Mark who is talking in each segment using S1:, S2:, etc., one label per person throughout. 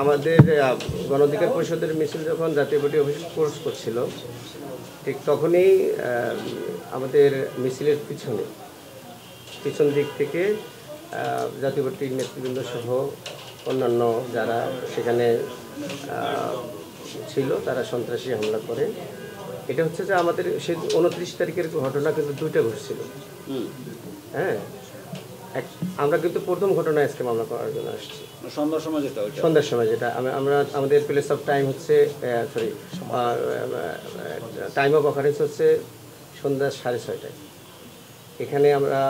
S1: আমাদের গণ অধিকার পরিষদের মিছিল যখন জাতীয় পার্টি অফিস কোর্স করছিল, ঠিক তখনই আমাদের মিছিলের পিছন দিক থেকে জাতীয় পার্টির নেতৃবৃন্দ সহ অন্যান্য যারা সেখানে ছিল তারা সন্ত্রাসী হামলা করে। এটা হচ্ছে যে আমাদের সেই 29 তারিখের ঘটনা কিন্তু দুইটা ঘটছিল। হ্যাঁ, আমরা কিন্তু প্রথম ঘটনা আজকে মামলা করার জন্য আসছি সন্ধ্যার সময়, যেটা আমরা আমাদের প্লেস অফ টাইম হচ্ছে টাইম অফ অকারেন্স হচ্ছে সন্ধ্যা 6:30টায়। এখানে আমরা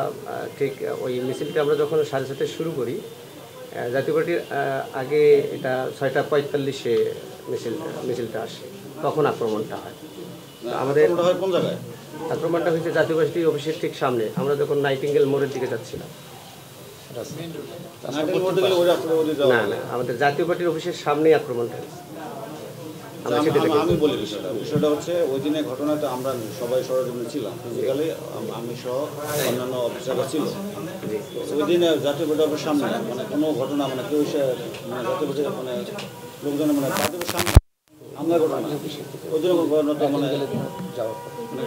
S1: ঠিক ওই মিছিলটা আমরা যখন 6:30টায় শুরু করি, জাতীয় পার্টির আগে এটা 6:45-এ মিছিলটা আসে, তখন আক্রমণটা হয়। আমাদের আক্রমণটা হয়েছে জাতীয় পার্টির অফিসের ঠিক সামনে, আমরা যখন নাইটিঙ্গেল মোড়ের দিকে যাচ্ছিলাম। না, আমাদের জাতীয় পার্টির অফিসের সামনেই আক্রমণটা হয়েছে।
S2: আমি বলি বিষয়টা হচ্ছে ওই দিনের ঘটনাতে আমরা সবাই সরজমিনে ছিলাম, ফিজিক্যালি আমি সহ অন্যান্য অফিসাররা ছিল। ওই দিনে জাতীয় পার্টি অফিসের সামনে মানে কোনো ঘটনা মানে কেউ মানে জাতীয় পার্টির মানে লোকজন মানে জাতীয় সামনে হামলা ঘটনা ওই দিনের ঘটনাটা মানে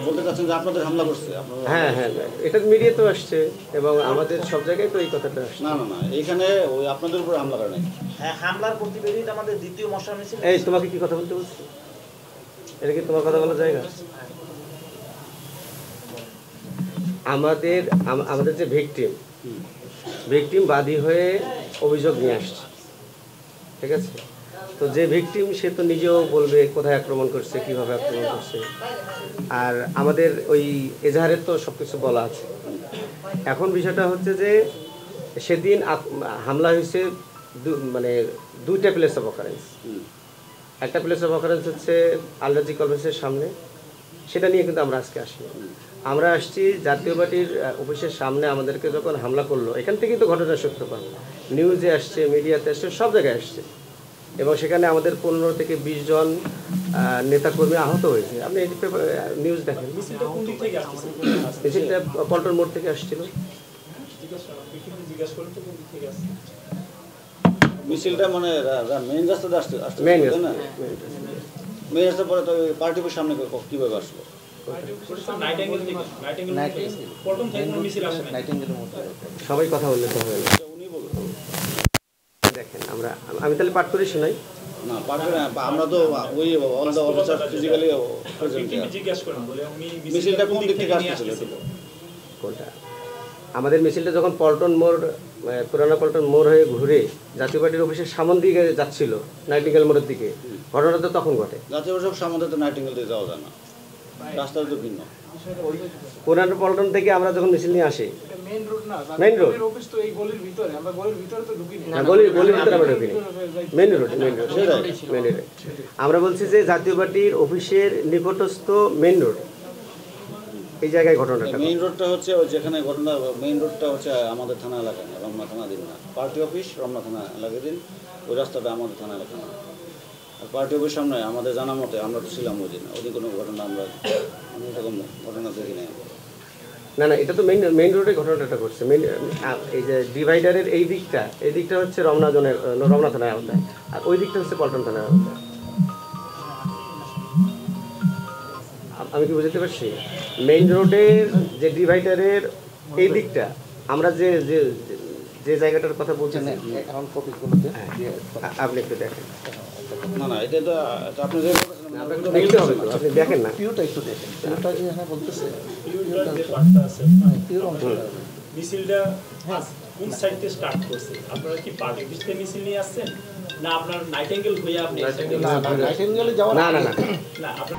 S2: বলতে চাচ্ছেন যে আপনাদের হামলা করছে?
S1: হ্যাঁ, এটা মিডিয়াতেও আসছে এবং আমাদের সব জায়গায় তো এই কথাটা আসছে।
S2: না, এইখানে ওই আপনাদের উপর হামলা করে নাই।
S3: হ্যাঁ, হামলার প্রতিবেদন আমাদের দ্বিতীয় মশা মিছিল।
S1: এই তোমাকে কি কথা বলতে বলছি? এটা কি তোমার কথা বলার জায়গা? আমাদের যে ভিকটিম বাদী হয়ে অভিযোগ নিয়ে আসছে, ঠিক আছে? তো যে ভিকটিম সে তো নিজেও বলবে কোথায় আক্রমণ করছে, কিভাবে আক্রমণ করছে, আর আমাদের ওই এজাহারের তো সব কিছু বলা আছে। এখন বিষয়টা হচ্ছে যে সেদিন হামলা হয়েছে মানে দুইটা প্লেস অফ অকারেন্স। একটা প্লেস অফ অকারেন্স হচ্ছে আলরাজি কলেজের সামনে, সেটা নিয়ে কিন্তু আমরা আজকে আসি। আমরা আসছি জাতীয় পার্টির অফিসের সামনে আমাদেরকে যখন হামলা করলো, এখান থেকেই তো ঘটনা সত্যতা নিউজে আসছে, মিডিয়াতে আসছে, সব জায়গায় আসছে, এবং সেখানে আমাদের 15 থেকে 20 জন নেতাকর্মী আহত হয়েছে। আপনি এই নিউজ দেখেন। মিছিলটা পল্টন মোড় থেকে আসছিল।
S2: মিছিলটা মানে মেইন রাস্তাতে আসছে, মেইন রাস্তা পরে তো পার্টি অফিসের সামনে কীভাবে আসলো?
S1: সবাই কথা বললে তো হবে না। দেখেন, আমি তাহলে পাঠ করে শোনাই।
S2: না, আমরা তো ওই অল দ্য অফিসার ফিজিক্যালি মিছিলটা কোন দিক থেকে আসছিল?
S1: কোনটা? আমাদের মিছিলটা যখন পল্টন মোড়, পুরানা পল্টন মোড় হয়ে ঘুরে জাতীয় পার্টির অফিসের সামন দিকে যাচ্ছিল, নাইটিঙ্গেল মোড়ের দিকে, ঘটনাটা তো তখন ঘটে।
S2: জাতীয় পার্টির সামনে তো নাইটিঙ্গেল দিয়ে যাওয়া যায় না, রাস্তা তো ভিন্ন।
S1: পুরানা পল্টন থেকে আমরা যখন মিছিল নিয়ে আসি, মেইন রোড, গলির ভিতরে আমরা ঢুকিনি, মেইন রোডে আমরা বলছি যে জাতীয় পার্টির অফিসের নিকটস্থ মেইন রোড, এই জায়গায় ঘটনাটা।
S2: মেইন রোডটা হচ্ছে যেখানে ঘটনা, মেইন রোডটা হচ্ছে আমাদের থানা এলাকা না, রমনা থানা দিন না, পার্টি অফিস রমনা থানা এলাকা দিন, ওই রাস্তাটা আমাদের থানা এলাকা না। আর পার্টি অফিস সামনে আমাদের জানা মতে আমরা তো ছিলাম ওই দিন, ওদিন কোনো ঘটনা আমি এরকম ঘটনা দেখি নাই।
S1: না, এটা তো মেইন রোডে ঘটনাটা ঘটছে। এই যে ডিভাইডারের এই দিকটা হচ্ছে রমনা থানার আওতায়, আর ওই দিকটা হচ্ছে পল্টন থানার আওতায়। আমি কি বুঝতে পারছি? মেইন রোডের যে ডিভাইডারের এই দিকটা, আমরা যে জায়গাটার কথা বলছি, আপনি একটু দেখেন।
S2: না, এটা তো আপনি
S1: দেখতে হবে তো, আপনি দেখেন না।
S4: মিছিলটা কোন সাইড থেকে স্টার্ট করছে? আপনারা কি পার্টি অফিস থেকে মিছিল নিয়ে আসছেন, না আপনার নাইটিঙ্গেল হয়ে আপনি?
S1: না,
S4: না আপনার